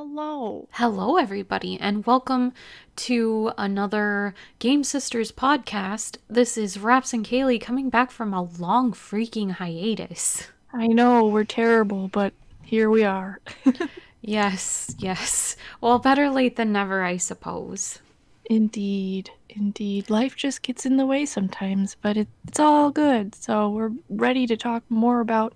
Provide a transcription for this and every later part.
hello. Hello, everybody, and welcome to another Game Sisters podcast. This is Raps and Kaylee coming back from a long freaking hiatus. I know we're terrible, but here we are. Yes. Well, better late than never, I suppose. Indeed. Life just gets in the way sometimes, but it's all good. So we're ready to talk more about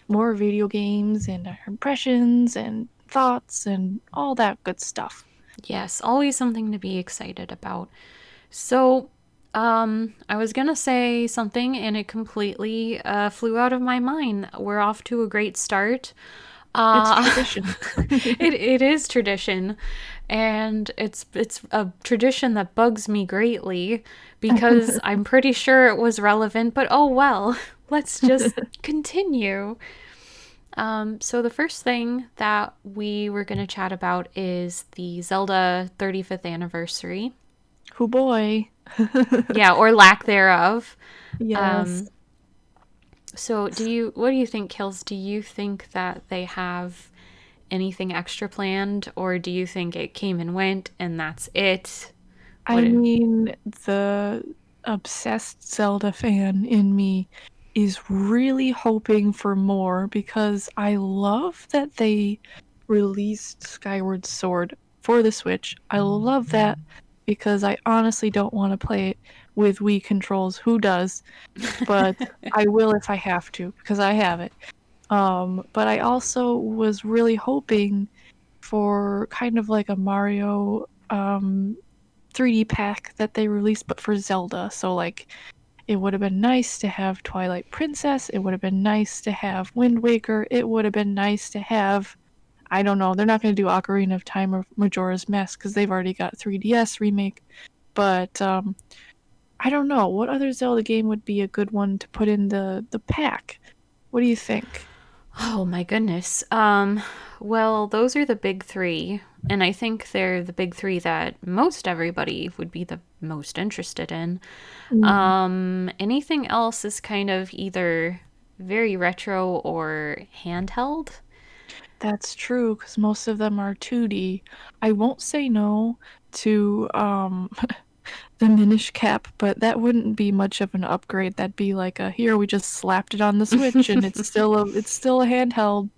more video games and our impressions and thoughts and all that good stuff. Yes, always something to be excited about. So, I was gonna say something and it completely flew out of my mind. We're off to a great start. It's Uh, tradition. it is tradition, and it's a tradition that bugs me greatly because I'm pretty sure it was relevant, but oh well, let's just continue. So the first thing that we were going to chat about is the Zelda 35th anniversary. Oh boy. Yeah, or lack thereof. Yes. So what do you think, Kills? Do you think that they have anything extra planned, or do you think it came and went and that's it? I mean, the obsessed Zelda fan in me is really hoping for more because I love that they released Skyward Sword for the Switch. I love that because I honestly don't want to play it with Wii controls. Who does? But I will if I have to because I have it. But I also was really hoping for kind of like a Mario 3D pack that they released, but for Zelda. So, like, it would have been nice to have Twilight Princess. It would have been nice to have Wind Waker. It would have been nice to have, I don't know, they're not going to do Ocarina of Time or Majora's Mask because they've already got 3DS remake. But, I don't know. What other Zelda game would be a good one to put in the pack? What do you think? Oh my goodness. Well, those are the big three, and I think they're the big three that most everybody would be the most interested in. Mm, Anything else is kind of either very retro or handheld. that's true, because most of them are 2D. I won't say no to the Minish Cap, but that wouldn't be much of an upgrade. That'd be like a here we just slapped it on the Switch and it's still a handheld.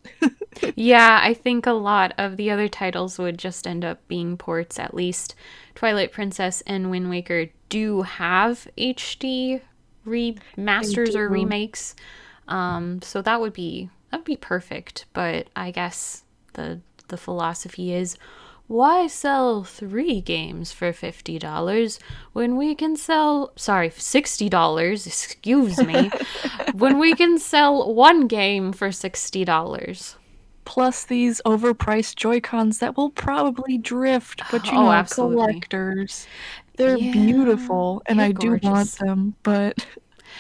Yeah, I think a lot of the other titles would just end up being ports. At least Twilight Princess and Wind Waker do have HD They remasters or do. remakes. So that would be perfect. But I guess the philosophy is, why sell 3 games for $50 when we can sell, sorry, $60, excuse me, when we can sell 1 game for $60? Plus these overpriced Joy-Cons that will probably drift, but Oh, absolutely. collectors. They're Yeah, beautiful and they're I do want gorgeous. them, but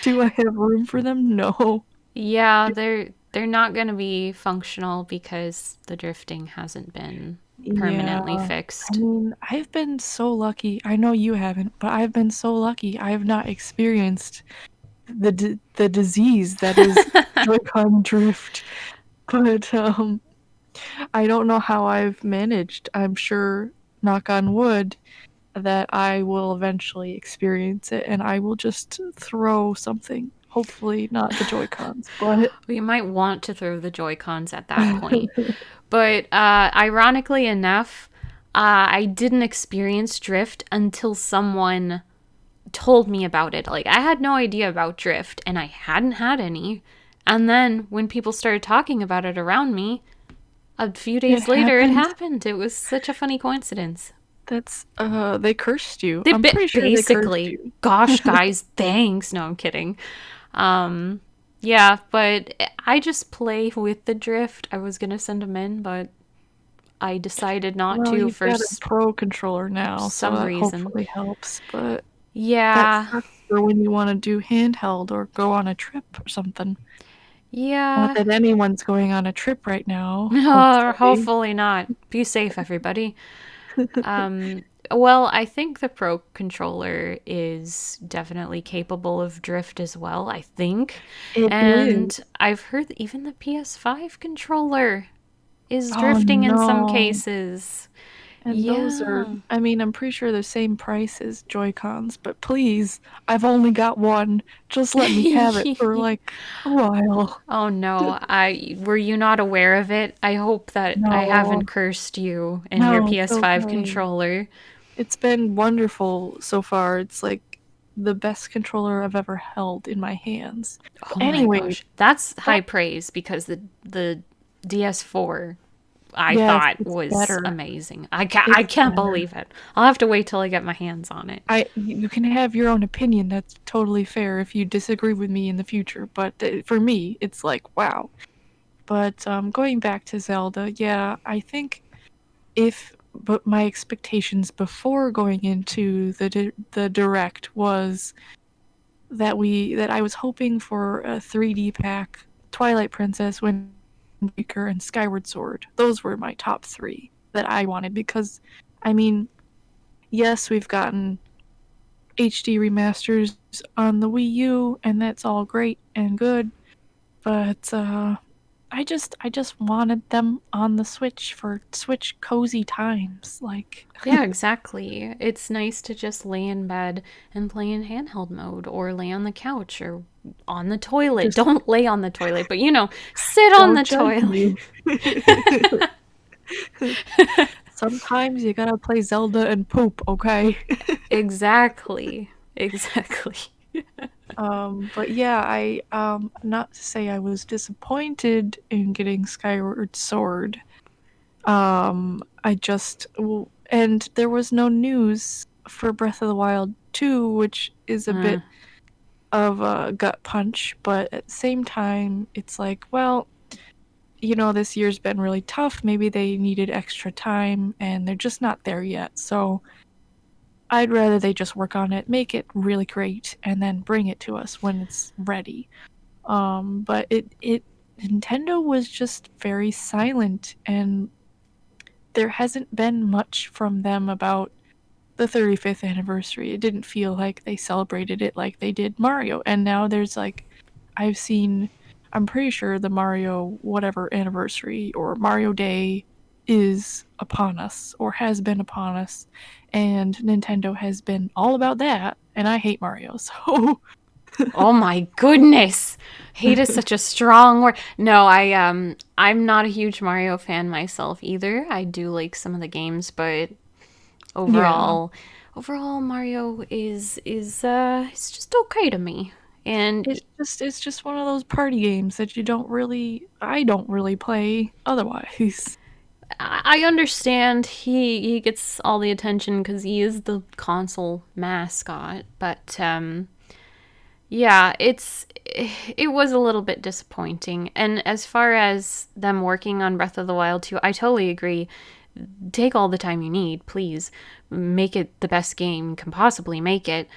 do I have room for them? No. Yeah, they're not going to be functional because the drifting hasn't been Yeah. permanently I fixed. mean, I've been so lucky. I know you haven't, but I've been so lucky. I have not experienced the disease that is Joy-Con drift. But I don't know how I've managed. I'm sure, knock on wood, that I will eventually experience it and I will just throw something. Hopefully not the Joy-Cons, but We might want to throw the Joy-Cons at that point. But ironically enough, I didn't experience drift until someone told me about it. Like, I had no idea about drift and I hadn't had any. And then when people started talking about it around me, a few it days later it happens. happened. It was such a funny coincidence. That's they cursed you. They I'm pretty sure they cursed basically, you. gosh, guys, thanks. No, I'm kidding. Um, yeah, but I just play with the drift. I was gonna send them in, but I decided not Well, to you've for got a pro controller now, so some that reason. hopefully helps, but that Yeah, sucks for when you want to do handheld or go on a trip or something. Not yeah. that anyone's going on a trip right now, No, hopefully. hopefully not. Be safe, everybody. Um, well, I think the Pro controller is definitely capable of drift as well, I think. It is. And I've heard even the PS5 controller. is Oh, drifting in some no. cases. And those are, Yeah. I mean, I'm pretty sure the same price as Joy-Cons, but please, I've only got one. Just let me have it for like a while. Oh no, I were you not aware of it? I hope that I haven't No, cursed you and your no, it's PS5 okay. controller. It's been wonderful so far. It's like the best controller I've ever held in my hands. But Oh my anyway, gosh. That's that high praise because the DS4 I yes, thought it's was better. amazing. I It's can't better. believe it. I'll have to wait till I get my hands on it. You can have your own opinion. That's totally fair if you disagree with me in the future. But for me, it's like wow. But going back to Zelda, yeah, I think if but my expectations before going into the direct was that I was hoping for a 3D pack, Twilight Princess, Wind Waker, and Skyward Sword. Those were my top three that I wanted because, I mean, yes, we've gotten HD remasters on the Wii U, and that's all great and good, but I just wanted them on the Switch for Switch cozy times. Like, Yeah, exactly. It's nice to just lay in bed and play in handheld mode or lay on the couch or on the toilet. just Don't lay on the toilet, but sit on don't the judge toilet. me. Sometimes you gotta play Zelda and poop, okay? Exactly. Exactly. But yeah, not to say I was disappointed in getting Skyward Sword. I just, and there was no news for Breath of the Wild 2, which is a Uh, bit of a gut punch, but at the same time, it's like, well, this year's been really tough. Maybe they needed extra time and they're just not there yet. So I'd rather they just work on it, make it really great, and then bring it to us when it's ready. But Nintendo was just very silent, and there hasn't been much from them about the 35th anniversary. It didn't feel like they celebrated it like they did Mario. And now there's like, I've seen, I'm pretty sure the Mario whatever anniversary or Mario Day is upon us or has been upon us. And Nintendo has been all about that. And I hate Mario, so. oh my goodness. Hate is such a strong word. No, I'm not a huge Mario fan myself either. I do like some of the games, but Yeah. overall Mario is it's just okay to me. And It's just one of those party games that I don't really play otherwise. I understand he gets all the attention because he is the console mascot, but yeah, it was a little bit disappointing. And as far as them working on Breath of the Wild 2, I totally agree. Take all the time you need, please. Make it the best game you can possibly make it.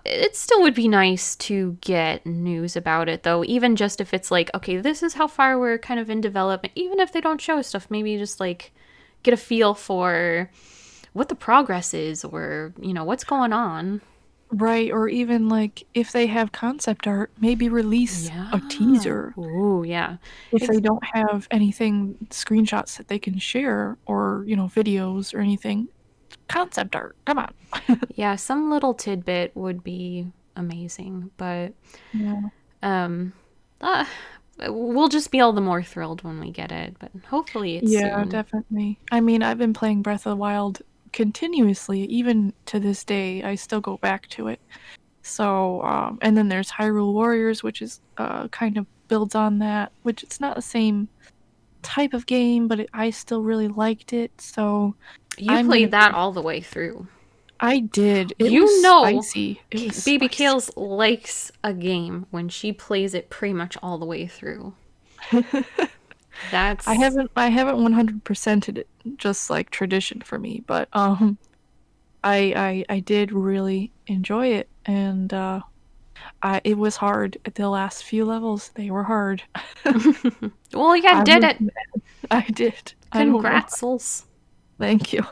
It still would be nice to get news about it, though, even just if it's like, okay, this is how far we're kind of in development. Even if they don't show stuff, maybe just like get a feel for what the progress is or, what's going on. Right, or even like if they have concept art, maybe release a Yeah. teaser. Ooh, yeah. If they Ex- don't have anything, screenshots that they can share or, videos or anything, concept art. Come on. yeah, some little tidbit would be amazing, but Yeah. um uh, we'll just be all the more thrilled when we get it, but hopefully it's Yeah, soon. definitely. I mean, I've been playing Breath of the Wild continuously, even to this day. I still go back to it. So, and then there's Hyrule Warriors, which is kind of builds on that, which it's not the same type of game, but I still really liked it. So You I'm gonna played that be. all the way through. I did. It was You know, spicy. It was Baby spicy. Kales likes a game when she plays it pretty much all the way through. I That's haven't 100%ed it, just like tradition for me, but I did really enjoy it, and it was hard. The last few levels, they were hard. well, yeah, I did will. it. I did. I don't know. Congratsels. Thank you.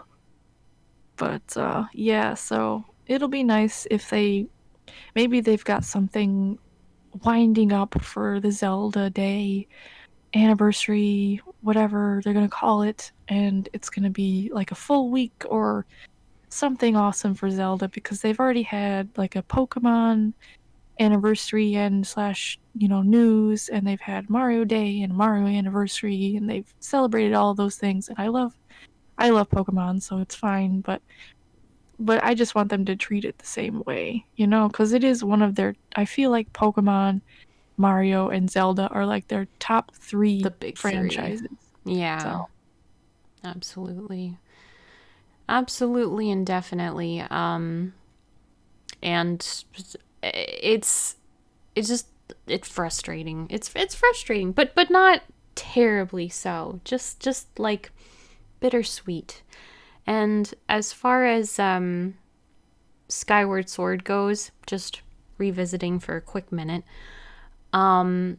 But yeah, so it'll be nice if maybe they've got something winding up for the Zelda Day anniversary whatever they're gonna call it, and it's gonna be like a full week or something awesome for Zelda because they've already had like a Pokemon anniversary and slash, news, and they've had Mario Day and Mario Anniversary, and they've celebrated all those things, and I love Pokemon, so it's fine, but I just want them to treat it the same way, because it is one of their I feel like Pokemon, Mario, and Zelda are like their top The 3 big three. franchises. So, Yeah, absolutely. Absolutely and definitely. And it's it's just it's frustrating. It's frustrating, but not terribly so. Just like bittersweet. And as far as Skyward Sword goes, just revisiting for a quick minute, the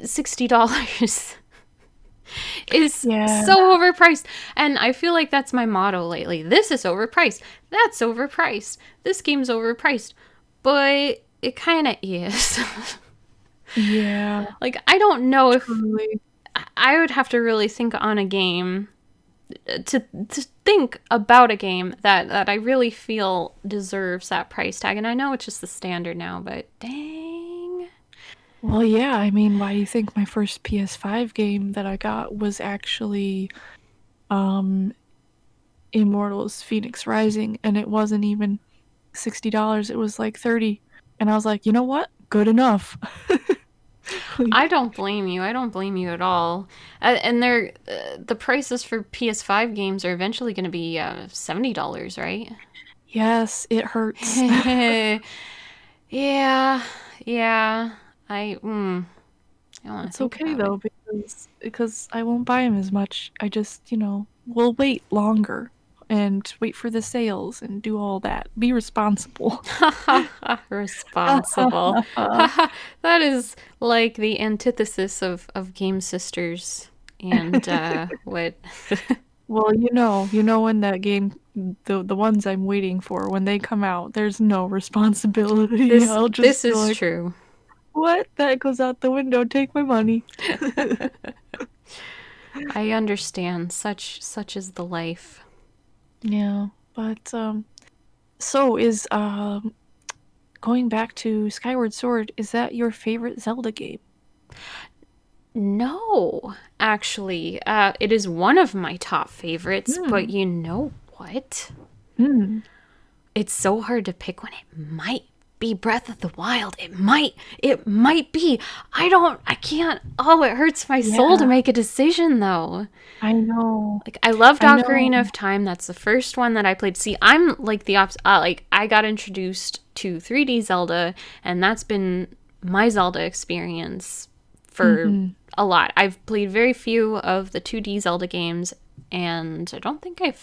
$60 is yeah. so overpriced. And I feel like that's my motto lately. This is overpriced. That's overpriced. This game's overpriced. But it kind of is. Yeah, Like, I don't know if truly. I would have to really think on a game to think about a game that I really feel deserves that price tag. And I know it's just the standard now, but dang. Well, yeah, I mean, why do you think my first PS5 game that I got was actually um Immortals Phoenix Rising, and it wasn't even $60, it was like 30. And I was like, "You know what? Good enough." I Like, don't blame you. I don't blame you at all. And they're the prices for PS5 games are eventually going to be $70, right? yes, it hurts. Yeah, yeah. I I don't want to It's think okay about it. though because I won't buy them as much. I just, will wait longer and wait for the sales and do all that. Be responsible. Responsible. That is like the antithesis of Game Sisters and what Well, when that game, the ones I'm waiting for, when they come out, there's no responsibility. this I'll just this be is like, true. "What? That goes out the window. Take my money." I understand. Such is the life. Yeah, but so is going back to Skyward Sword, is that your favorite Zelda game? No, actually, it is one of my top favorites, but Hmm. you know what? Hmm. It's so hard to pick when it might be Breath of the Wild. It might be. I can't. Oh, it hurts my soul to Yeah, make a decision though. I know. Like, I loved I know. Ocarina of Time. That's the first one that I played. See, I'm like the opposite. Like, I got introduced to 3D Zelda, and that's been my Zelda experience for Mm-hmm. a lot. I've played very few of the 2D Zelda games, and I don't think I've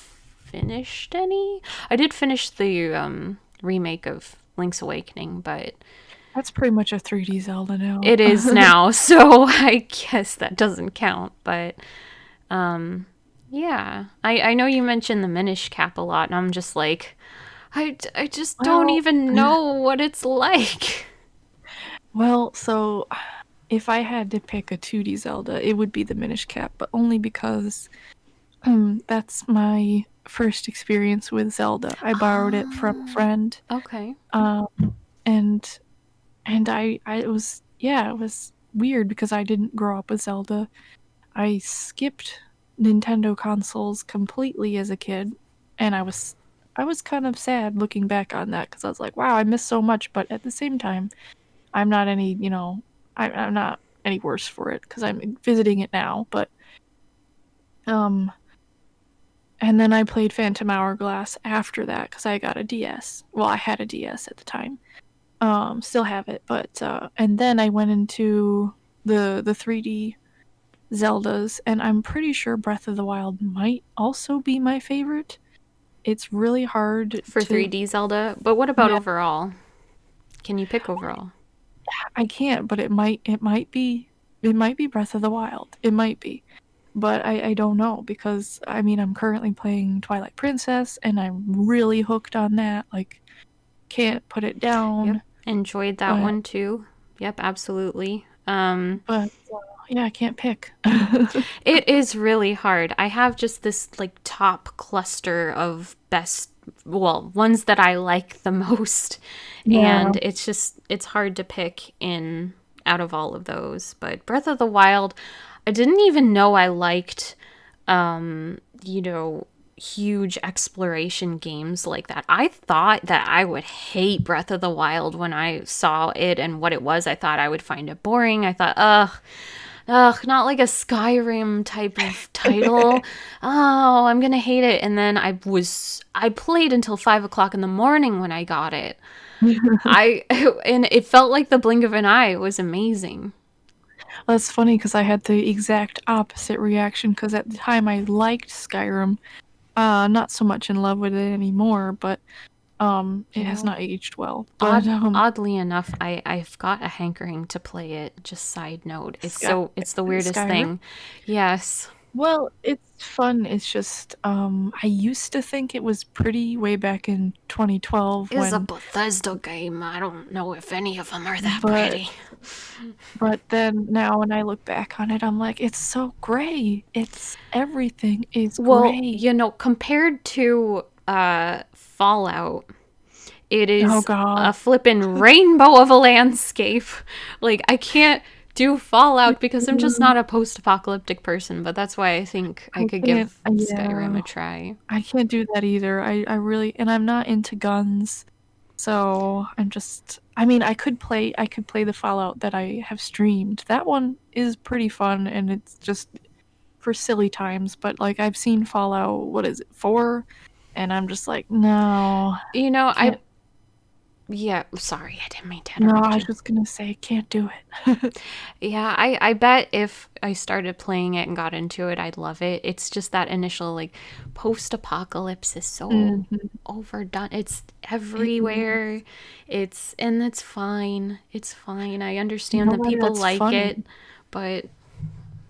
finished any. I did finish the remake of Link's Awakening, but That's pretty much a 3D Zelda now. it is now, so I guess that doesn't count. But yeah, I know you mentioned the Minish Cap a lot, and I'm just like, I just don't Well, even know what it's like. so if I had to pick a 2D Zelda, it would be the Minish Cap, but only because that's my first experience with Zelda. I borrowed it from a friend. Okay. Um, and it was, yeah, it was weird because I didn't grow up with Zelda. I skipped Nintendo consoles completely as a kid, and I was kind of sad looking back on that because I was like, wow, I missed so much, but at the same time, I'm not any, I'm not any worse for it because I'm visiting it now, but um and then I played Phantom Hourglass after that because I got a DS. Well, I had a DS at the time. Still have it, but and then I went into the 3D Zeldas, and I'm pretty sure Breath of the Wild might also be my favorite. It's really hard For to 3D Zelda, but what about yeah, overall? Can you pick overall? I can't, but it might be Breath of the Wild. It might be. But I don't know because I mean I'm currently playing Twilight Princess and I'm really hooked on that. Like can't put it Yep. down. Enjoyed that But one too. Yep, absolutely. but yeah, I can't pick. It is really hard. I have just this like top cluster of best, well, ones that I like the most. Yeah. And it's hard to pick in out of all of those. But Breath of the Wild, I didn't even know I liked, you know, huge exploration games like that. I thought that I would hate Breath of the Wild when I saw it and what it was. I thought I would find it boring. I thought, ugh, not like a Skyrim type of title. Oh, I'm gonna hate it. And then I played until 5 o'clock in the morning when I got it. I and it felt like the blink of an eye. It was amazing. That's funny because I had the exact opposite reaction because at the time I liked Skyrim. Not so much in love with it anymore, but You it has know, not aged well. But oddly enough, I've got a hankering to play it. Just side note, Sky it's the weirdest Skyrim. thing. Yes, Well, it's fun. It's just I used to think it was pretty way back in 2012 it's a when, Bethesda game. I don't know if any of them are that but pretty. then now when I look back on it, I'm like, it's so gray. It's everything is Well, gray. you know, compared to Fallout, it Oh is God. a flippin' rainbow of a landscape. Like, I can't do Fallout because I'm just Mm, not a post apocalyptic person, but that's why I think I I could can't. give Skyrim Yeah, a try. I can't do that either. I really, and I'm not into guns. So I'm just, I mean, I could play the Fallout that I have streamed. That one is pretty fun and it's just for silly times, but like I've seen Fallout, what is it, 4? And I'm just like, no, You know, can't. yeah, sorry, I didn't mean to No, I interrupt was you. just gonna say, can't do it. Yeah, I bet if I started playing it and got into it, I'd love it. It's just that initial like post-apocalypse is so Mhm. overdone. It's It everywhere. is. It's fine. It's fine. I You understand know that why people that's like funny? it, but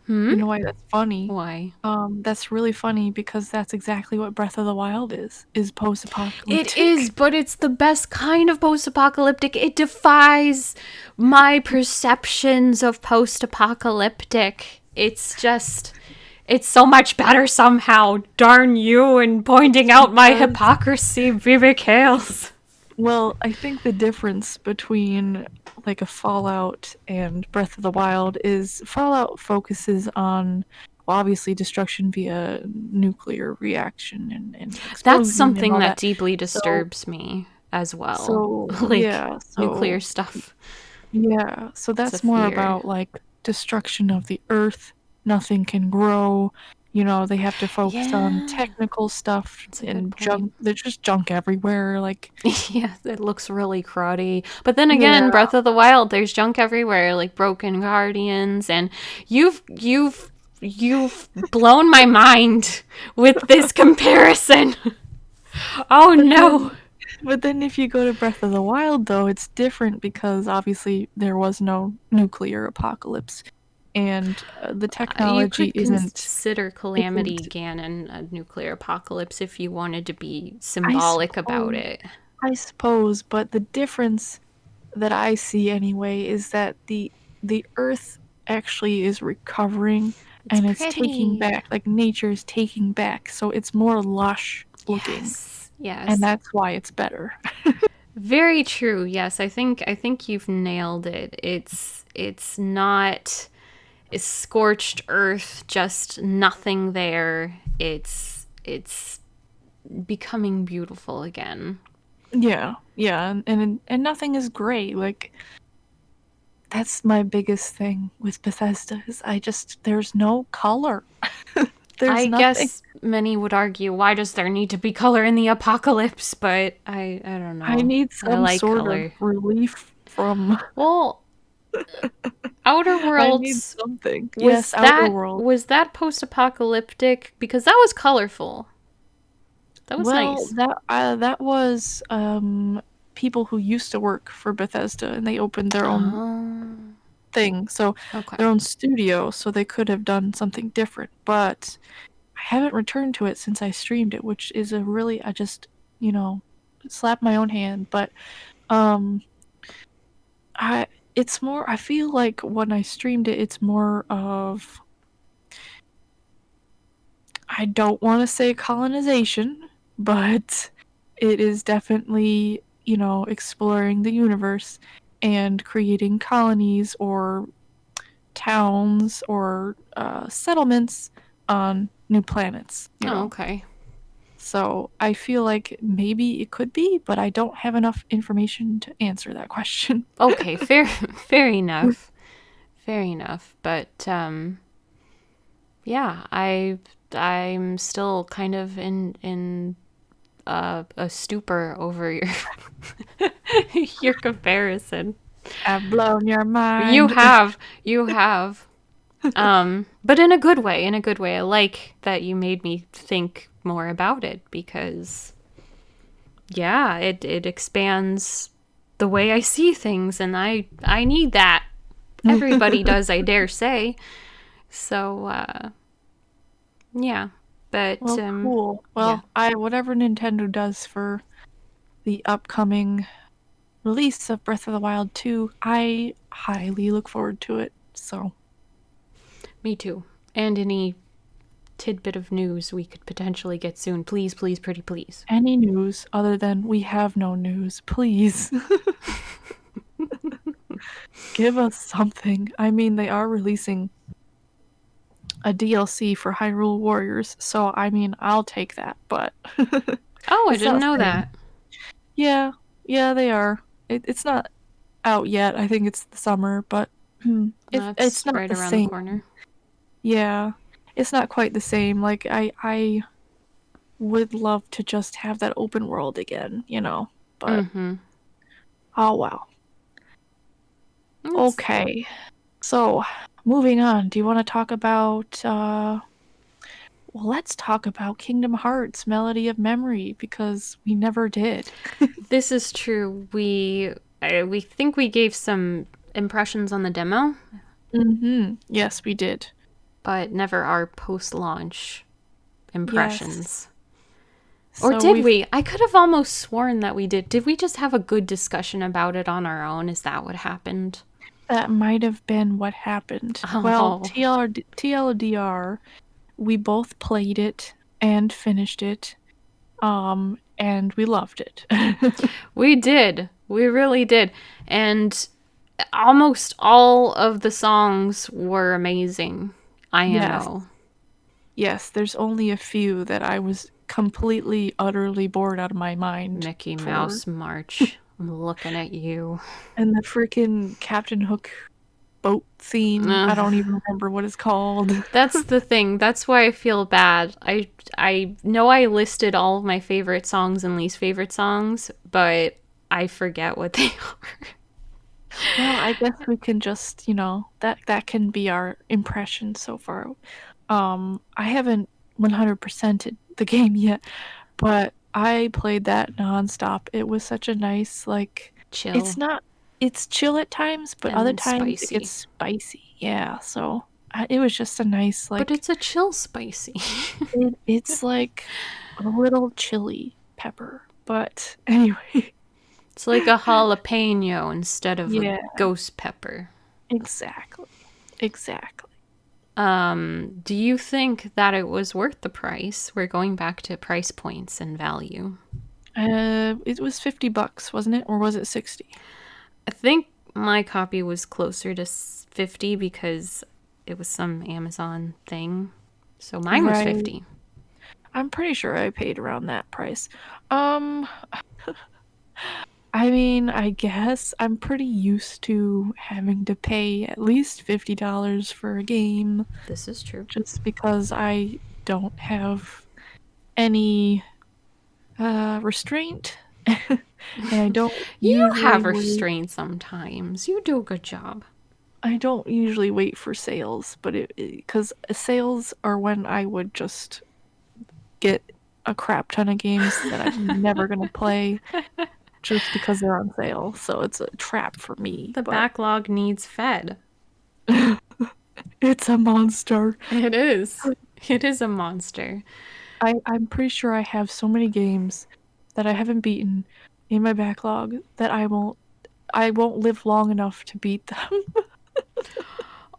hmm? You know why that's funny? Why? That's really funny because that's exactly what Breath of the Wild is It is, post-apocalyptic. but it's the best kind of post-apocalyptic. It defies my perceptions of post-apocalyptic. It's so much better somehow. Darn you and pointing out my Because hypocrisy, BB Kales. Well, I think the difference between like a Fallout and Breath of the Wild is Fallout focuses on, well, obviously destruction via nuclear reaction and That's explosion and something all that that. deeply So disturbs me as well. so Like yeah, nuclear so stuff. yeah, so It's a that's more fear. about like destruction of the earth. Nothing can grow. You know, they have to focus on Yeah, technical stuff that's a good and point. junk. There's just junk everywhere. Like, Yeah, it looks really cruddy. But then again, yeah. Breath of the Wild, there's junk everywhere, like broken guardians, and you've blown my mind with this comparison. Oh But no. then but then if you go to Breath of the Wild though, it's different because obviously there was no nuclear apocalypse and the You technology could consider isn't Calamity Ganon a nuclear apocalypse if you wanted to be I symbolic about suppose it. I suppose, but the difference that I see anyway is that the earth actually is recovering It's and it's taking pretty. back, like nature is taking back, so it's more lush looking Yes. and Yes. that's why it's better. Very true. Yes, I think you've nailed it. It's not is scorched earth, just nothing there. It's becoming beautiful again. Yeah, yeah, and nothing is gray. Like that's my biggest thing with Bethesda is I just there's no color. There's I nothing. guess many would argue, why does there need to be color in the apocalypse? But I don't I know. need I some like sort of color. relief from Well, Outer I need Worlds something. Yes, Outer World. was that post-apocalyptic because that was colorful. That was Well, nice. that was people who used to work for Bethesda and they opened their own Oh, thing. So okay. their own studio, so they could have done something different, but I haven't returned to it since I streamed it, which is a really I just, you know, slapped my own hand, but um I it's more, I feel like when I streamed it, it's more of, I don't want to say colonization, but it is definitely, exploring the universe and creating colonies or towns or settlements on new planets. Oh, okay. So I feel like maybe it could be, but I don't have enough information to answer that question. Okay, fair enough. Fair enough. But yeah, I'm still kind of in a stupor over your your comparison. I've blown your You mind. have, you have. But in a good way, in a good way. I like that you made me think more about it because yeah, it expands the way I see things and I need that. Everybody does, I dare say. So yeah. But Well, cool. yeah. Well, I whatever Nintendo does for the upcoming release of Breath of the Wild 2, I highly look forward to it. So, Me too. And any tidbit of news we could potentially get soon. Please, please, pretty please. any news other than we have no news, please give us something. I mean, they are releasing a DLC for Hyrule Warriors, so I mean, I'll take that, but Oh, I it's didn't not know the same. that. Yeah, yeah, they are. It's not out yet. I think it's the summer, but it's That's not right the around the same. corner. Yeah, it's not quite the same. Like I would love to just have that open world again. But Mm-hmm. oh well. It's Okay. So, moving on. Do you want to talk about well, let's talk about Kingdom Hearts Melody of Memory because we never did. This is true. We think we gave some impressions on the demo, Yes, we did. but never our post-launch Yes. impressions. Or So did we've we? I could have almost sworn that we did. Did we just have a good discussion about it on our own? Is that what happened? That might have been what happened. Well, Oh, TLDR, we both played it and finished it, and we loved it. we did. We really did. And almost all of the songs were amazing. Yes. IMO. Yes, there's only a few that I was completely, utterly bored out of my mind Mickey for. Mouse March. I'm looking at you. And the freaking Captain Hook boat theme, I Ugh. don't even remember what it's called. That's the thing. That's why I feel bad. I know I listed all of my favorite songs and least favorite songs, but I forget what they are. Well, I guess we can just, that can be our impression so far. I haven't 100%ed the game yet, but I played that nonstop. It was such a nice, like, it's Chill not, it's chill at times, but and other then times it gets spicy. spicy. Yeah, so it was just a nice, But like, it's a chill spicy. it's like a little chili pepper. But anyway, It's like a jalapeno instead of a yeah, ghost pepper. exactly. Exactly. Do you think that it was worth the price? We're going back to price points and value. It was $50, wasn't it? Or was it 60? I think my copy was closer to 50 because it was some Amazon thing. So mine was Right. 50. I'm pretty sure I paid around that price. Um, I mean, I guess I'm pretty used to having to pay at least $50 for a game This is true. just because I don't have any restraint and I don't You usually have wait restraint sometimes. You do a good job. I don't usually wait for sales, but because sales are when I would just get a crap ton of games that I'm never gonna play just because they're on sale. So it's a trap for me, The but backlog needs fed. it's a monster. It is. It is a monster. I'm pretty sure I have so many games that I haven't beaten in my backlog that I will I won't live long enough to beat them.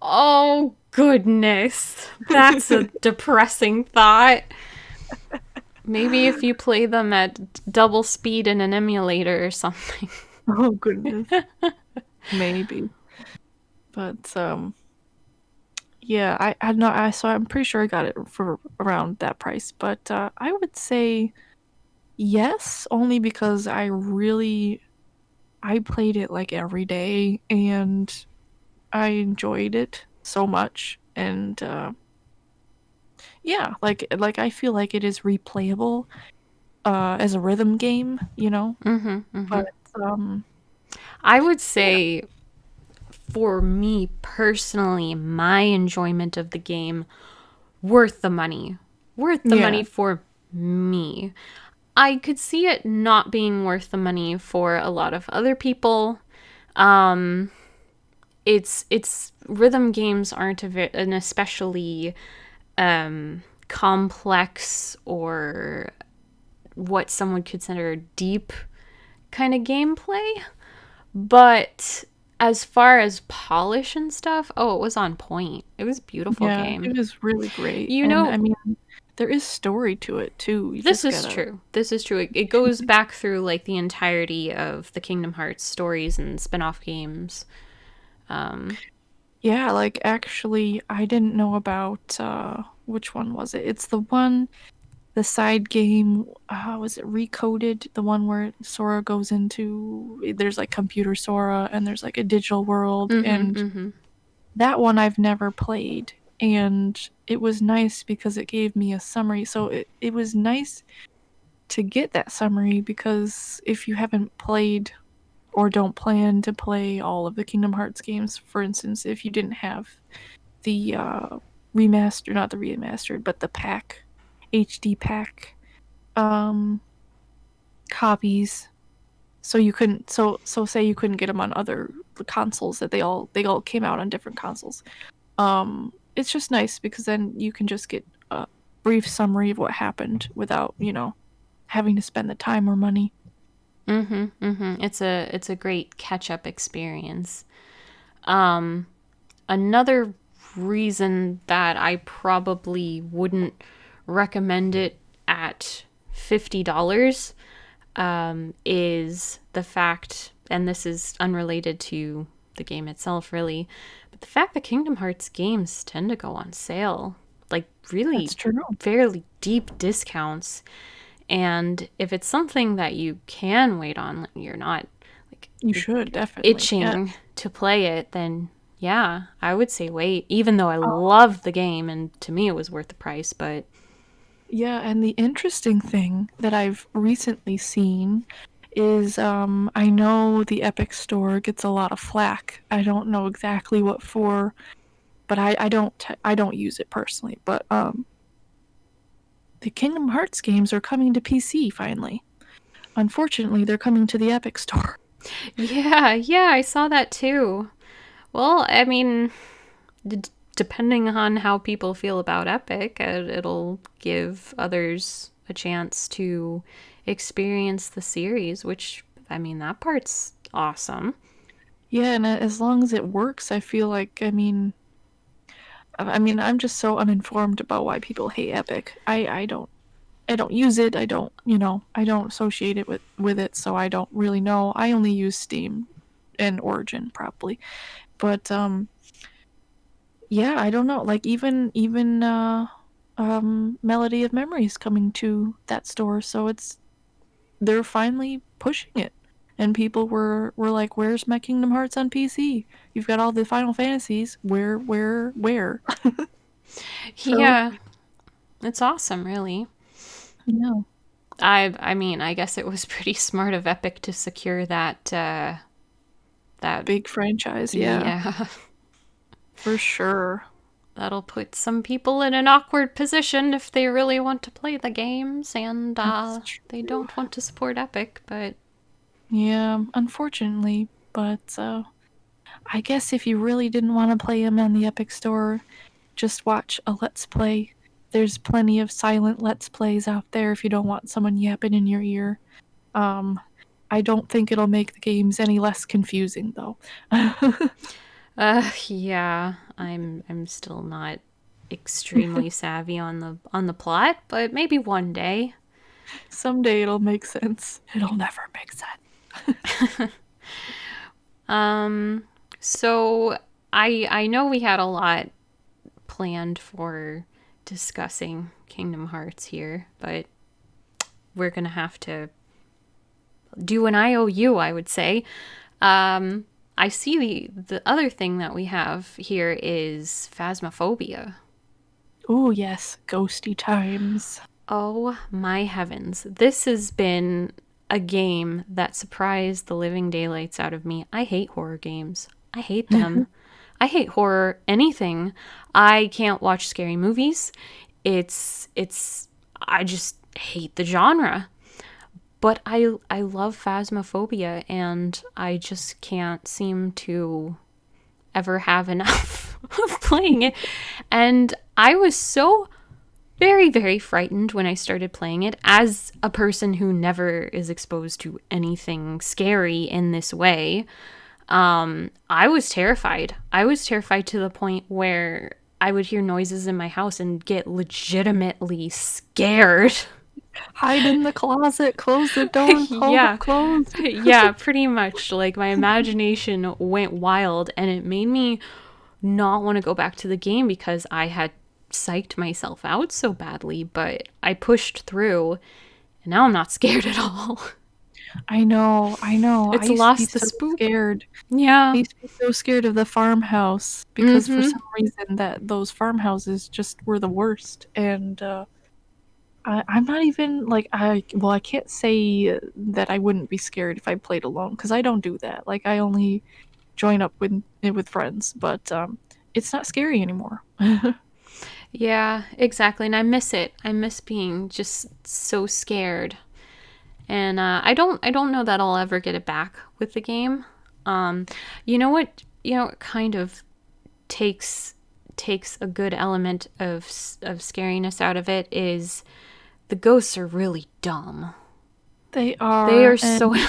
Oh, goodness. That's a depressing thought. Maybe if you play them at double speed in an emulator or something. Oh goodness. Maybe. But yeah, I know I so I'm pretty sure I got it for around that price, but I would say yes, only because I played it like every day and I enjoyed it so much and yeah, like I feel like it is replayable as a rhythm game, you know? But um I would yeah. say, for me personally, my enjoyment of the game, worth the money. Worth the Yeah. money for me. I could see it not being worth the money for a lot of other people. Um, it's rhythm games aren't an especially complex or what some would consider deep kind of gameplay. But as far as polish and stuff, oh, it was on point. It was a beautiful Yeah, game. it was really great. You And know, I mean, there is story to it too. You this just is gotta true. This is true. It goes back through like the entirety of the Kingdom Hearts stories and spin-off games. Um, Yeah, like actually I didn't know about which one was it? It's the side game, was it Recoded? The one where Sora goes into there's like computer Sora and there's like a digital world and mm-hmm. that one I've never played and it was nice because it gave me a summary. So it was nice to get that summary because if you haven't played or don't plan to play all of the Kingdom Hearts games, for instance, if you didn't have the remaster, not the remastered, but the pack, HD pack um, copies, so you couldn't, so say you couldn't get them on other consoles that they all came out on different consoles. It's just nice because then you can just get a brief summary of what happened without having to spend the time or money. It's a great catch-up experience. Um, Another reason that I probably wouldn't recommend it at $50 is the fact, and this is unrelated to the game itself, really, but the fact that Kingdom Hearts games tend to go on sale, like That's really true. fairly deep discounts. And if it's something that you can wait on, you're not like You should definitely. Yeah. itching to play it, then yeah, I would say wait. Even though I love the game and to me it was worth the price, but Yeah, and the interesting thing that I've recently seen is I know the Epic Store gets a lot of flack. I don't know exactly what for, but I don't use it personally, but the Kingdom Hearts games are coming to PC finally. Unfortunately, they're coming to the Epic Store. yeah, I saw that too. Well, I mean, depending on how people feel about Epic, it'll give others a chance to experience the series, which, I mean, that part's awesome. Yeah, and as long as it works, I feel like I mean I'm just so uninformed about why people hate Epic. I don't use it. I don't, I don't associate it with it, so I don't really know. I only use Steam and Origin probably. But yeah, I don't know. Like even Melody of Memories coming to that store, so they're finally pushing it. And people were like, "Where's my Kingdom Hearts on PC? You've got all the Final Fantasies. Where?" So, Yeah, it's awesome, really. yeah, I mean, I guess it was pretty smart of Epic to secure that big franchise, yeah, yeah. for sure. That'll put some people in an awkward position if they really want to play the games and That's they true. don't want to support Epic, but Yeah, unfortunately, but I guess if you really didn't want to play them on the Epic Store, just watch a Let's Play. There's plenty of silent Let's Plays out there if you don't want someone yapping in your ear. Um, I don't think it'll make the games any less confusing though. Yeah, I'm still not extremely savvy on the plot, but maybe one day. Someday it'll make sense. It'll never make sense. Um, so I know we had a lot planned for discussing Kingdom Hearts here, but we're gonna have to do an IOU, I would say. Um, I see the other thing that we have here is Phasmophobia. Oh yes, ghosty times. Oh my heavens. This has been a game that surprised the living daylights out of me. I hate horror games. I hate them. I hate horror anything. I can't watch scary movies. It's I just hate the genre. But I love Phasmophobia and I just can't seem to ever have enough of playing it. And I was so very, very frightened when I started playing it as a person who never is exposed to anything scary in this way. I was terrified. I was terrified to the point where I would hear noises in my house and get legitimately scared. Hide in the closet, close the door, hold Yeah. it closed. Yeah, pretty much. Like my imagination went wild and it made me not want to go back to the game because I had psyched myself out so badly, but I pushed through and now I'm not scared at all. I know, I know. I It's used to be lost the so spook. scared. I Yeah. used to be so scared of the farmhouse because for Mm-hmm. some reason that those farmhouses just were the worst. And I'm not even like I can't say that I wouldn't be scared if I played alone because I don't do that. Like I only join up with friends, but it's not scary anymore. Yeah, exactly. And I miss it. I miss being just so scared. And I don't know that I'll ever get it back with the game. Um, you know what? You know, it kind of takes a good element of scariness out of it is the ghosts are really dumb. They They are, are so and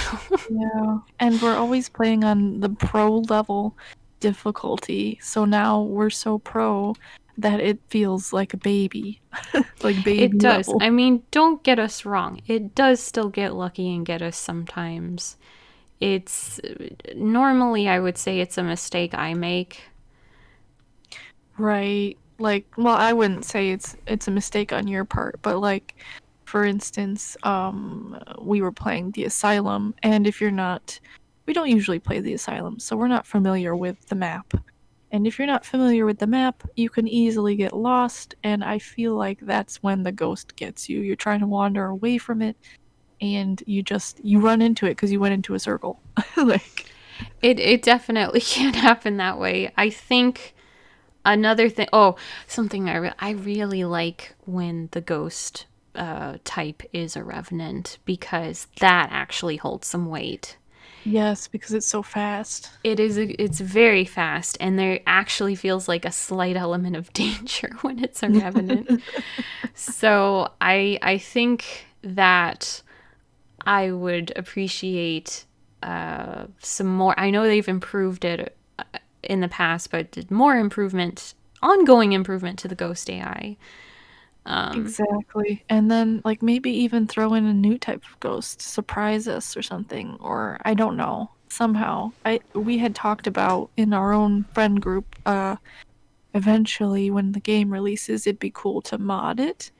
yeah, and we're always playing on the pro level difficulty. So now we're so pro that it feels like a baby, like it baby does. level. I mean, don't get us wrong. It does still get lucky and get us sometimes. It's normally I would say it's a mistake I make. Right. Like, well, I wouldn't say it's a mistake on your part, but like for instance, we were playing the Asylum, and if you're not we don't usually play the Asylum, so we're not familiar with the map. And if you're not familiar with the map, you can easily get lost, and I feel like that's when the ghost gets you. You're trying to wander away from it, and you run into it because you went into a circle. Like, It definitely can happen that way. I think another thing. Oh, something I really like when the ghost type is a revenant because that actually holds some weight. yes, because it's so fast. It's very fast and there actually feels like a slight element of danger when it's a revenant. So I think that I would appreciate some more. I know they've improved it in the past, but did more improvement, ongoing improvement to the ghost AI. Exactly. And then, like, maybe even throw in a new type of ghost to surprise us or something, or I don't know. Somehow. We had talked about in our own friend group, eventually when the game releases, it'd be cool to mod it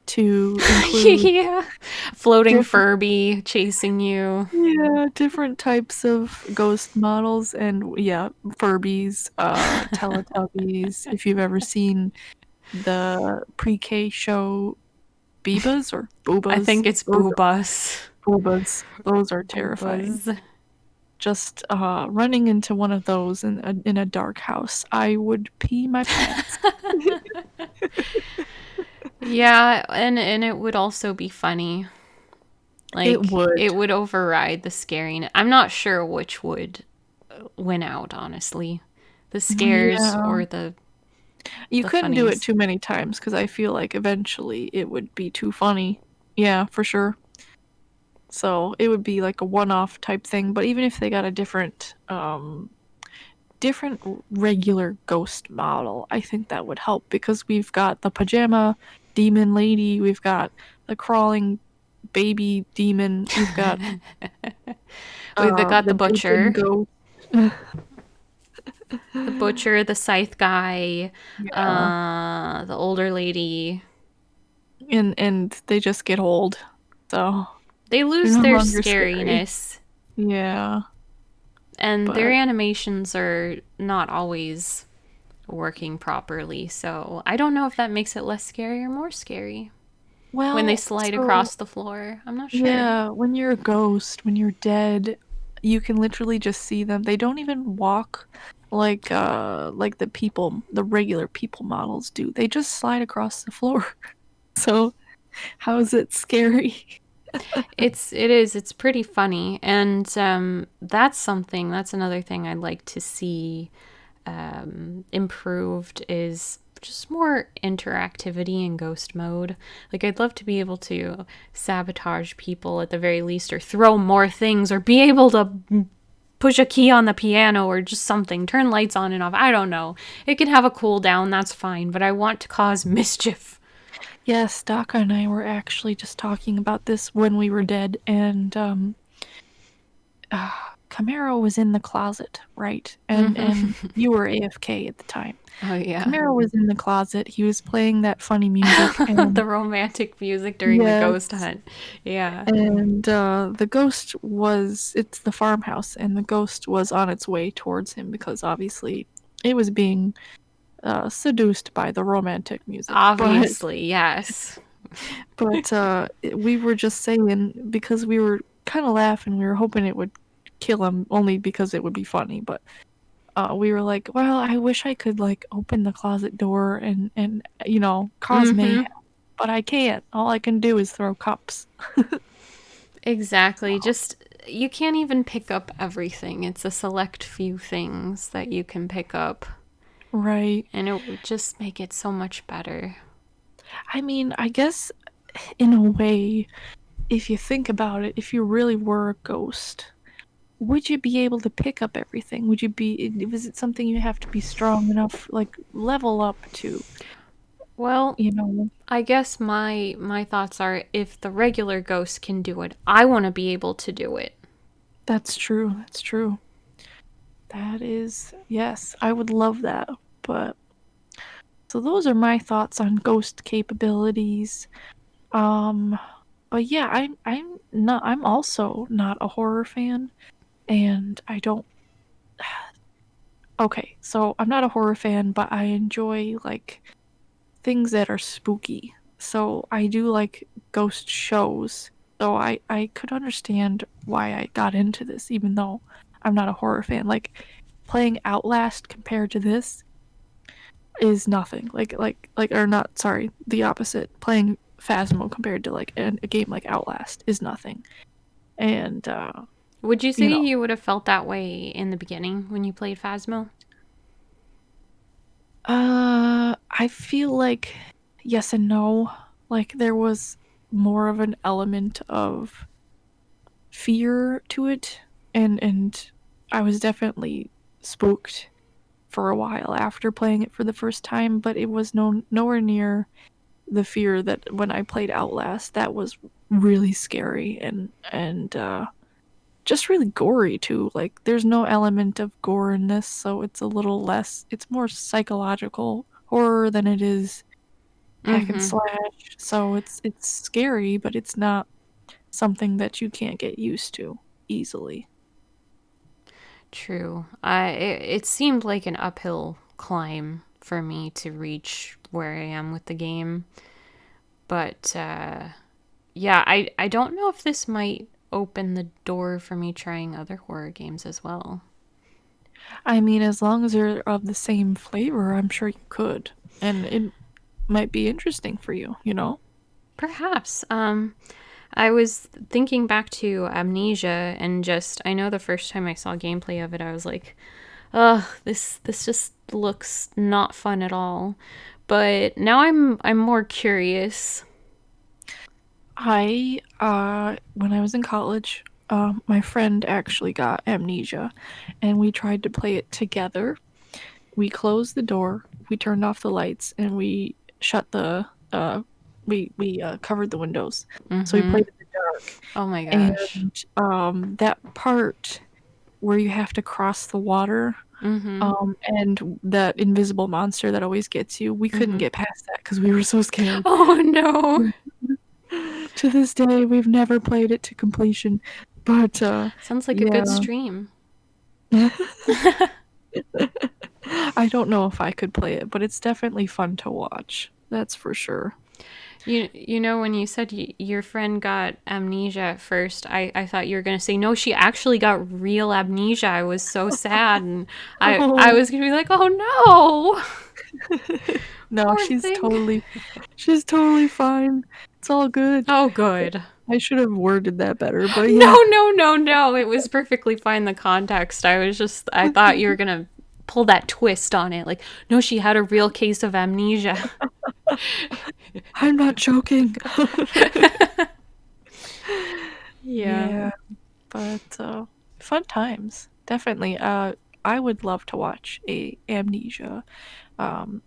to include Yeah, floating different Furby chasing you. yeah, different types of ghost models and yeah, Furbies, Teletubbies. If you've ever seen the pre-K show Bebas or I Boobas. think it's Those are Boobas. Boobas. Those are terrifying. Boobas. Just running into one of those in a dark house, I would pee my pants. Yeah, and it would also be funny. It Like would. it would override the scariness. I'm not sure which would win out, honestly. The scares Yeah. or You the couldn't do it funnies. too many times because I feel like eventually it would be too funny. Yeah, for sure. So it would be like a one-off type thing. But even if they got a different regular ghost model, I think that would help because we've got the pajama demon lady, we've got the crawling baby demon, we've got We've got the the bacon butcher, ghost. the scythe guy, Yeah. the older lady. And they just get old. So They they're lose no their longer scary. scariness, Yeah. and their But animations are not always working properly. So I don't know if that makes it less scary or more scary when they well, slide so across the floor. I'm not sure. yeah, when you're a ghost, when you're dead, you can literally just see them. They don't even walk like the regular people models do. They just slide across the floor. So, how is it scary? It's pretty funny, and that's another thing I'd like to see improved is just more interactivity in ghost mode. Like, I'd love to be able to sabotage people at the very least, or throw more things, or be able to push a key on the piano, or just something, turn lights on and off. I don't know. It can have a cooldown, that's fine, but I want to cause mischief. Yes, Doc and I were actually just talking about this when we were dead, and Camaro was in the closet, right? And you were AFK at the time. Oh, yeah. Camaro was in the closet. He was playing that funny music, and The romantic music during the yes, ghost hunt. Yeah. and the ghost was it's the farmhouse, and the ghost was on its way towards him because obviously it was being seduced by the romantic music. Obviously, yes. We were just saying because we were kind of laughing, we were hoping it would kill him only because it would be funny, but we were like, well, I wish I could like open the closet door and cause mayhem, Mm-hmm. but I can't. All I can do is throw cups. Exactly. Just you can't even pick up everything. It's a select few things that you can pick up, Right. and it would just make it so much better. I mean, I guess in a way, if you think about it, if you really were a ghost, would you be able to pick up everything? Would you be, was it something you have to be strong enough, like level up to, Well, you know? I guess my thoughts are if the regular ghost can do it, I want to be able to do it. That's true. That's true. That is, yes, I would love that. But, so those are my thoughts on ghost capabilities. Um, but yeah, I'm also not a horror fan, and I don't okay, so I'm not a horror fan, but I enjoy like things that are spooky. So I do like ghost shows. So I could understand why I got into this, even though I'm not a horror fan. Like playing Outlast compared to this is nothing. Or not, sorry, the opposite. Playing Phasmo compared to like a game like Outlast is nothing. And Would you you say know, you would have felt that way in the beginning when you played Phasmo? I feel like yes and no. Like there was more of an element of fear to it, and I was definitely spooked for a while after playing it for the first time, but it was nowhere near the fear that when I played Outlast. That was really scary and just really gory too. Like there's no element of gore in this, so it's a little less, it's more psychological horror than it is hack and Mm-hmm. slash. So it's scary, but it's not something that you can't get used to easily. True. It seemed like an uphill climb for me to reach where I am with the game. But yeah, I don't know if this might open the door for me trying other horror games as well. I mean, as long as they're of the same flavor, I'm sure you could. And it might be interesting for you, you know? Perhaps. I was thinking back to Amnesia, and just I know the first time I saw gameplay of it, I was like, "Ugh, this just looks not fun at all." But now I'm more curious. When I was in college, my friend actually got amnesia, and we tried to play it together. We closed the door, we turned off the lights, and we shut the we covered the windows. So we played in the dark. Oh my gosh. And that part where you have to cross the water, and that invisible monster that always gets you, we couldn't get past that because we were so scared. Oh no. To this day, we've never played it to completion, but Sounds like a good yeah. stream. I don't know if I could play it, but it's definitely fun to watch. That's for sure. You know, when you said your friend got amnesia at first, I thought you were going to say, no, she actually got real amnesia. I was so sad. And I Oh was going to be like, oh no, no, poor thing. she's totally fine. It's all good. Oh, good. I should have worded that better, but yeah. No. It was perfectly fine, the context. I thought you were going to pull that twist on it. Like, no, she had a real case of amnesia. I'm not joking. Yeah. Yeah, but fun times. Definitely. I would love to watch a amnesia um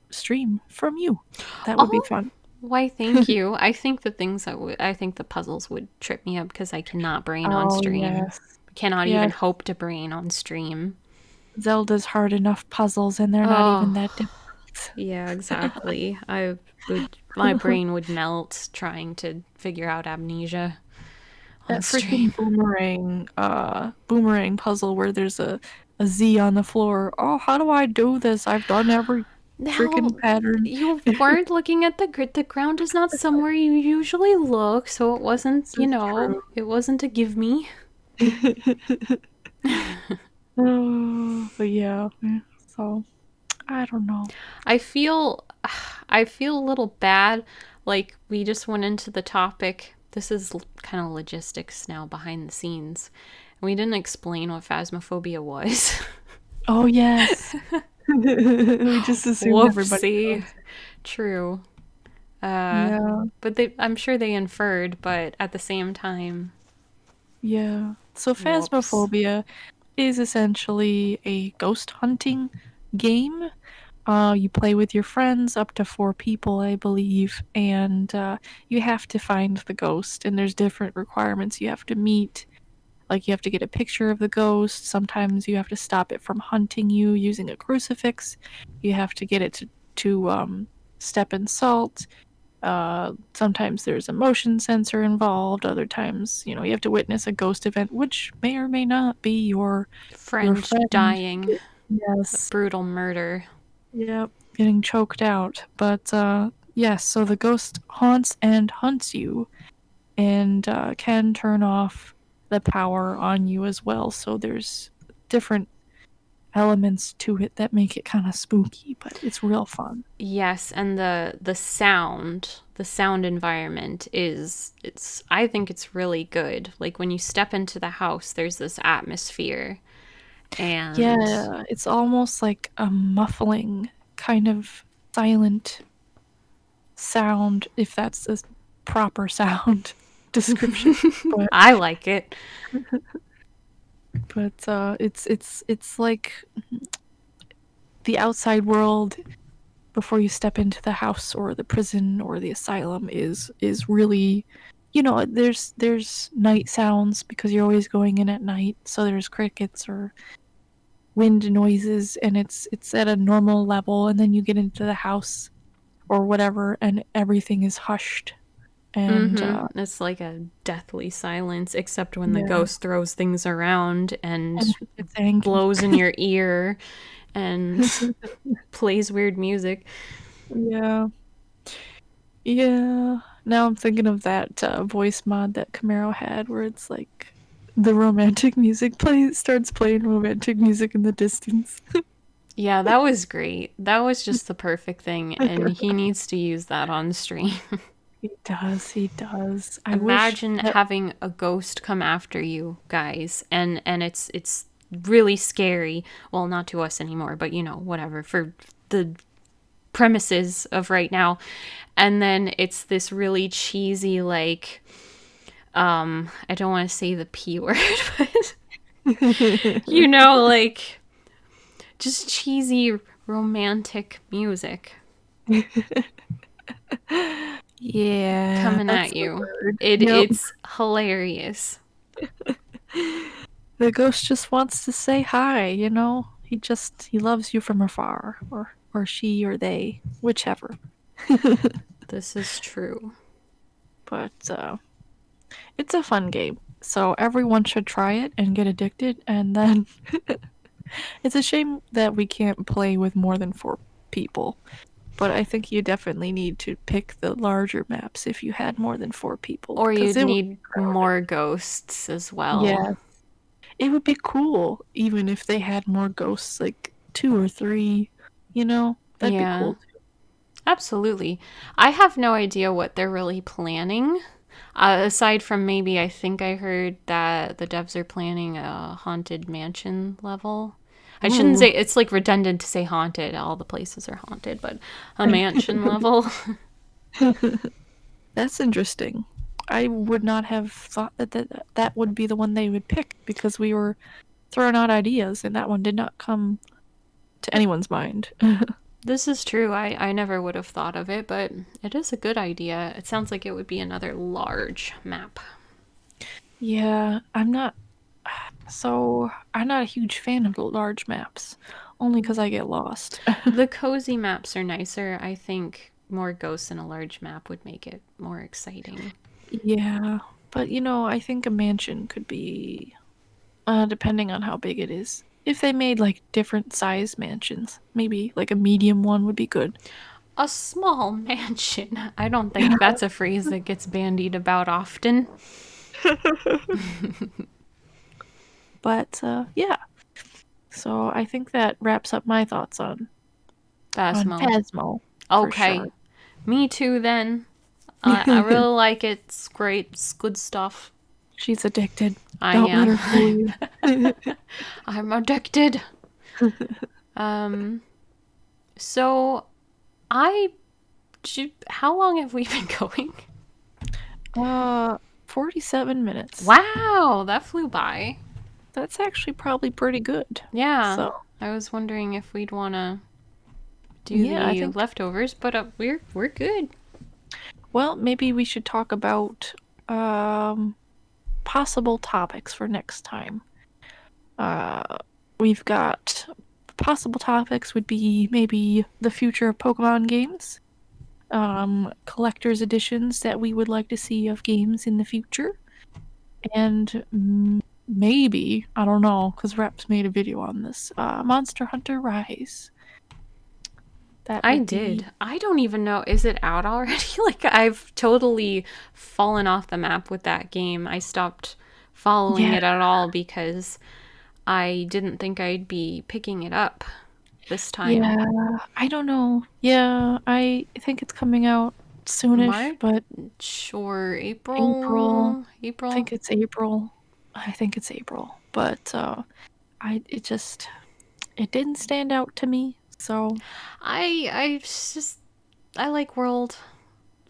stream from you. That would be Oh, fun. why, thank you. I think the puzzles would trip me up because I cannot brain on Oh stream. yes. Cannot even Yes. hope to brain on stream. Zelda's hard enough puzzles and they're not even Oh, that difficult. yeah, exactly. My brain would melt trying to figure out amnesia on That freaking stream. boomerang puzzle where there's a Z on the floor. Oh, how do I do this? I've done every freaking Now, pattern. you weren't looking at the grid. The ground is not somewhere you usually look, so it wasn't, This is true. it wasn't a give me. Oh, but yeah. So I don't know. I feel I feel a little bad, like we just went into the topic. This is kind of logistics now behind the scenes. We didn't explain what phasmophobia was. Oh yes. We just assumed everybody Whoopsie. knows. True. Uh Yeah. but I'm sure they inferred, but at the same time, Yeah. So whoops. Phasmophobia is essentially a ghost hunting game. You play with your friends, up to 4 people, I believe, and you have to find the ghost. And there's different requirements you have to meet. Like you have to get a picture of the ghost. Sometimes you have to stop it from hunting you using a crucifix. You have to get it to step in salt. Sometimes there's a motion sensor involved. Other times, you have to witness a ghost event, which may or may not be your Friend friend. dying. A Yes. brutal murder. Yep. Getting choked out. But yes, so the ghost haunts and hunts you, and can turn off the power on you as well. So there's different elements to it that make it kind of spooky, but it's real fun. Yes, and the sound environment is it's I think it's really good. Like when you step into the house, there's this atmosphere and Yeah, it's almost like a muffling kind of silent sound, if that's the proper sound description. But I like it. it's like the outside world before you step into the house or the prison or the asylum is really, there's night sounds because you're always going in at night, so there's crickets or wind noises, and it's at a normal level, and then you get into the house or whatever and everything is hushed. And It's like a deathly silence except when the yeah, ghost throws things around and and it's angry. blows in your ear and plays weird music. Yeah. Yeah. Now I'm thinking of that voice mod that Camaro had where it's like the romantic music starts playing romantic music in the distance. Yeah, that was great. That was just the perfect thing, and he needs to use that on stream. He does. I wish Imagine that having a ghost come after you, guys, and it's really scary. Well, not to us anymore, but whatever. For the premises of right now. And then it's this really cheesy, like, I don't want to say the P word, but like just cheesy romantic music Yeah, coming that's at the you. word. It Yep. it's hilarious. The ghost just wants to say hi, He loves you from afar, or she or they, whichever. This is true. But it's a fun game. So everyone should try it and get addicted, and then it's a shame that we can't play with more than 4 people. But I think you definitely need to pick the larger maps if you had more than 4 people, Or because you'd it would be need crowded. more ghosts as well. Yeah, it would be cool even if they had more ghosts, like 2 or 3. That'd be Yeah, cool too. absolutely. I have no idea what they're really planning. Aside from maybe, I think I heard that the devs are planning a haunted mansion level. I shouldn't Ooh, say it's like redundant to say haunted. All the places are haunted, but a mansion level. that's interesting. I would not have thought that would be the one they would pick because we were throwing out ideas and that one did not come to anyone's mind. This is true. I never would have thought of it, but it is a good idea. It sounds like it would be another large map. Yeah, I'm not a huge fan of the large maps, only because I get lost. The cozy maps are nicer. I think more ghosts in a large map would make it more exciting. Yeah, but I think a mansion could be, depending on how big it is. If they made like different size mansions, maybe like a medium one would be good. A small mansion. I don't think that's a phrase that gets bandied about often. But yeah, so I think that wraps up my thoughts on Phasmo. Phasmo for sure. Okay. Me too, then. I really like it. It's great. It's good stuff. She's addicted. I Don't let am. her fool you. I'm addicted. Um, so I. How long have we been going? uh, 47 minutes. Wow, that flew by. That's actually probably pretty good. Yeah, So, I was wondering if we'd want to do yeah, I the think, leftovers, but we're good. well, maybe we should talk about um possible topics for next time. Uh, we've got possible topics would be maybe the future of Pokemon games, collector's editions that we would like to see of games in the future, and maybe, I don't know, because Reps made a video on this, Monster Hunter Rise. That I would be, did. I don't even know. Is it out already? Like, I've totally fallen off the map with that game. I stopped following yeah, it at all because I didn't think I'd be picking it up this time. yeah, I don't know. Yeah, I think it's coming out soonish, March but or April, April? I April? think it's April. I think it's April, but it didn't stand out to me. So I just I like World.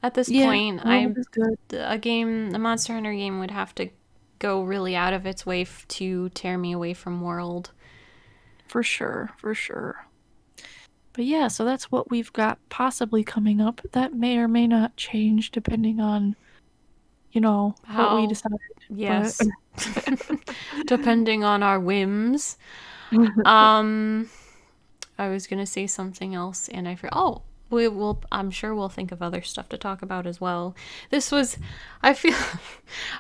At this yeah, point, World is good a Monster Hunter game would have to go really out of its way to tear me away from World. for sure, for sure. But yeah, so that's what we've got possibly coming up. That may or may not change depending on what we How? decide. But Yes. Depending on our whims. Um, I was gonna say something else, and I forgot. Oh, we will. I'm sure we'll think of other stuff to talk about as well. This was. I feel.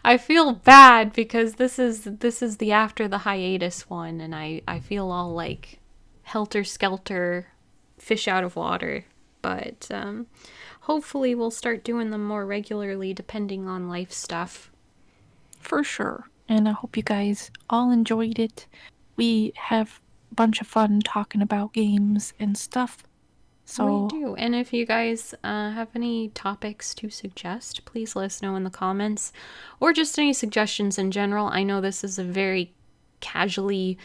I feel bad because this is the after the hiatus one, and I feel all like helter skelter, fish out of water. But hopefully we'll start doing them more regularly, depending on life stuff. for sure. And I hope you guys all enjoyed it. We have a bunch of fun talking about games and stuff. We So, do. And if you guys have any topics to suggest, please let us know in the comments or just any suggestions in general. I know this is a very casually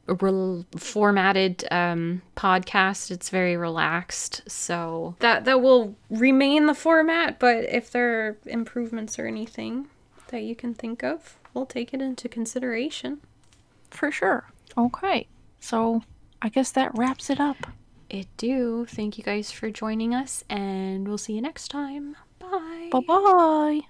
formatted podcast. It's very relaxed, so that will remain the format. But if there are improvements or anything that you can think of, we'll take it into consideration. For sure. Okay. So I guess that wraps it up. It do. Thank you guys for joining us, and we'll see you next time. Bye. Bye-bye.